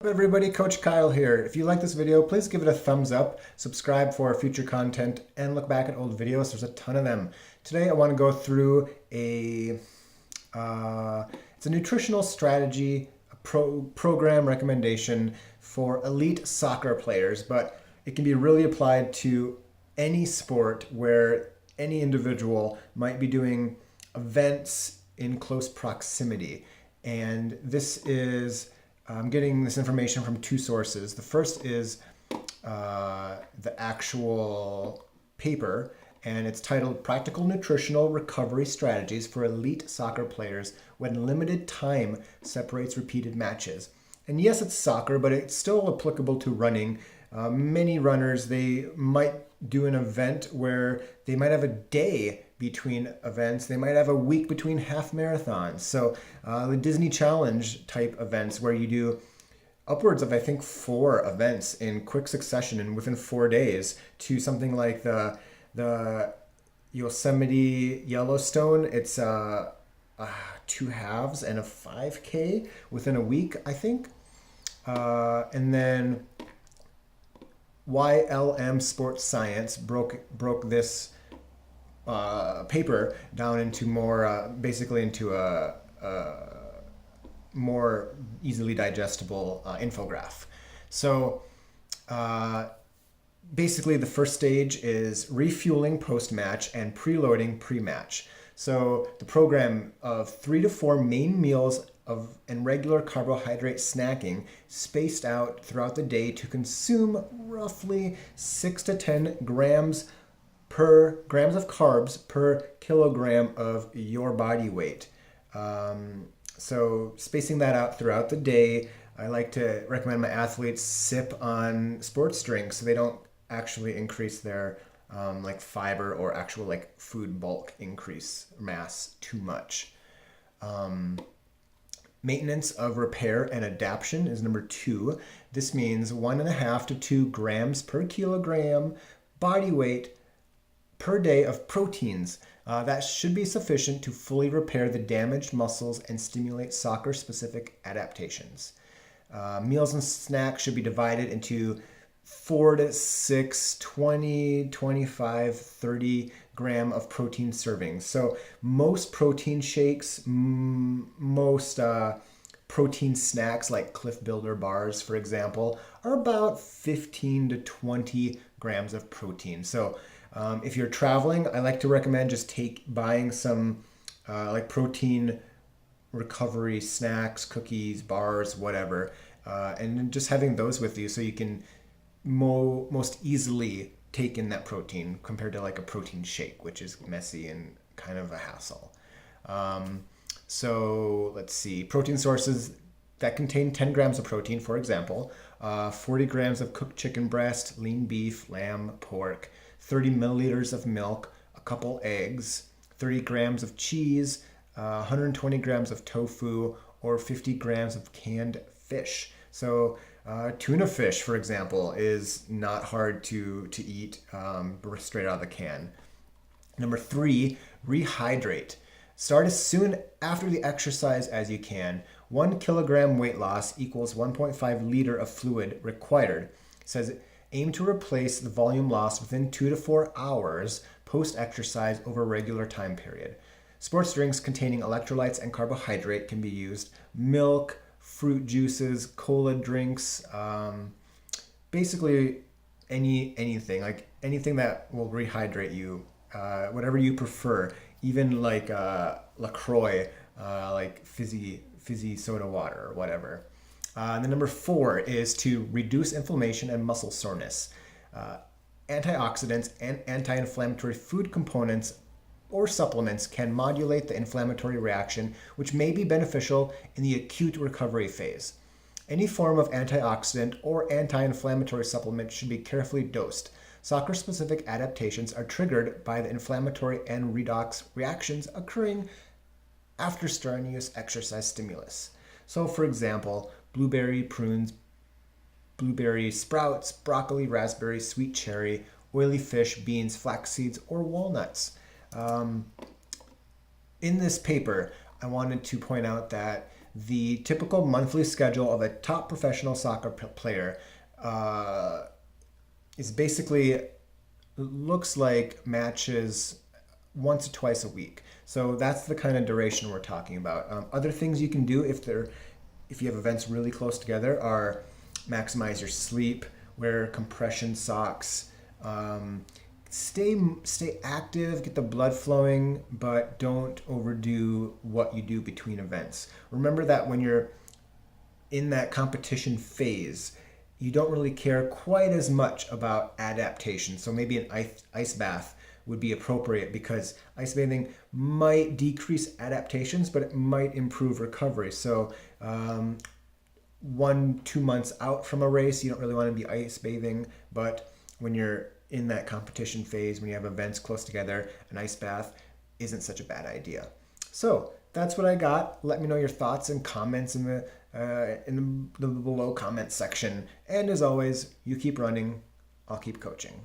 Everybody, Coach Kyle here. If you like this video, please give it a thumbs up, subscribe for future content, and look back at old videos. There's a ton of them. Today I want to go through it's a nutritional strategy program recommendation for elite soccer players, but it can be really applied to any sport where any individual might be doing events in close proximity. And this is I'm getting this information from two sources. The first is the actual paper, and it's titled Practical Nutritional Recovery Strategies for Elite Soccer Players When Limited Time Separates Repeated Matches. And yes, it's soccer, but it's still applicable to running. Many runners, they might do an event where they might have a day between events. They might have a week between half marathons. So the Disney Challenge type events where you do upwards of, I think, 4 events in quick succession and within 4 days, to something like the Yosemite Yellowstone. It's 2 halves and a 5K within a week, I think. And then YLM Sports Science broke this paper down into more, basically into a more easily digestible infograph. So basically the first stage is refueling post-match and preloading pre-match. So the program of 3 to 4 main meals and regular carbohydrate snacking spaced out throughout the day to consume roughly 6 to 10 grams of carbs per kilogram of your body weight. So spacing that out throughout the day, I like to recommend my athletes sip on sports drinks so they don't actually increase their like fiber or actual like food bulk increase mass too much. Maintenance of repair and adaptation is number 2. This means 1.5 to 2 grams per kilogram body weight per day of proteins. That should be sufficient to fully repair the damaged muscles and stimulate soccer-specific adaptations. Meals and snacks should be divided into 4 to 6, 20, 25, 30 gram of protein servings. So most protein shakes, most protein snacks like Cliff Builder bars, for example, are about 15 to 20 grams of protein. So if you're traveling, I like to recommend just buying some like protein recovery snacks, cookies, bars, whatever, and just having those with you so you can most easily take in that protein compared to like a protein shake, which is messy and kind of a hassle. So let's see, protein sources that contain 10 grams of protein, for example, 40 grams of cooked chicken breast, lean beef, lamb, pork, 30 milliliters of milk, a couple eggs, 30 grams of cheese, 120 grams of tofu, or 50 grams of canned fish. So tuna fish, for example, is not hard to eat straight out of the can. Number 3, rehydrate. Start as soon after the exercise as you can. 1 kilogram weight loss equals 1.5 liter of fluid required. It says aim to replace the volume lost within 2 to 4 hours post-exercise over a regular time period. Sports drinks containing electrolytes and carbohydrate can be used. Milk, fruit juices, cola drinks, basically anything that will rehydrate you, whatever you prefer, even like LaCroix, like fizzy soda water or whatever. And then number 4 is to reduce inflammation and muscle soreness. Antioxidants and anti-inflammatory food components or supplements can modulate the inflammatory reaction, which may be beneficial in the acute recovery phase. Any form of antioxidant or anti-inflammatory supplement should be carefully dosed. Soccer-specific adaptations are triggered by the inflammatory and redox reactions occurring after strenuous exercise stimulus. So, for example, blueberry prunes, blueberry sprouts, broccoli, raspberry, sweet cherry, oily fish, beans, flax seeds, or walnuts. In this paper, I wanted to point out that the typical monthly schedule of a top professional soccer player is basically looks like matches once or twice a week. So that's the kind of duration we're talking about. Other things you can do if you have events really close together are maximize your sleep, wear compression socks, stay active, get the blood flowing, but don't overdo what you do between events. Remember that when you're in that competition phase, you don't really care quite as much about adaptation. So maybe an ice bath would be appropriate because ice bathing might decrease adaptations, but it might improve recovery. So 1-2 months out from a race, you don't really want to be ice bathing, but when you're in that competition phase, when you have events close together, an ice bath isn't such a bad idea. So that's what I got. Let me know your thoughts and comments in the below comment section. And as always, you keep running, I'll keep coaching.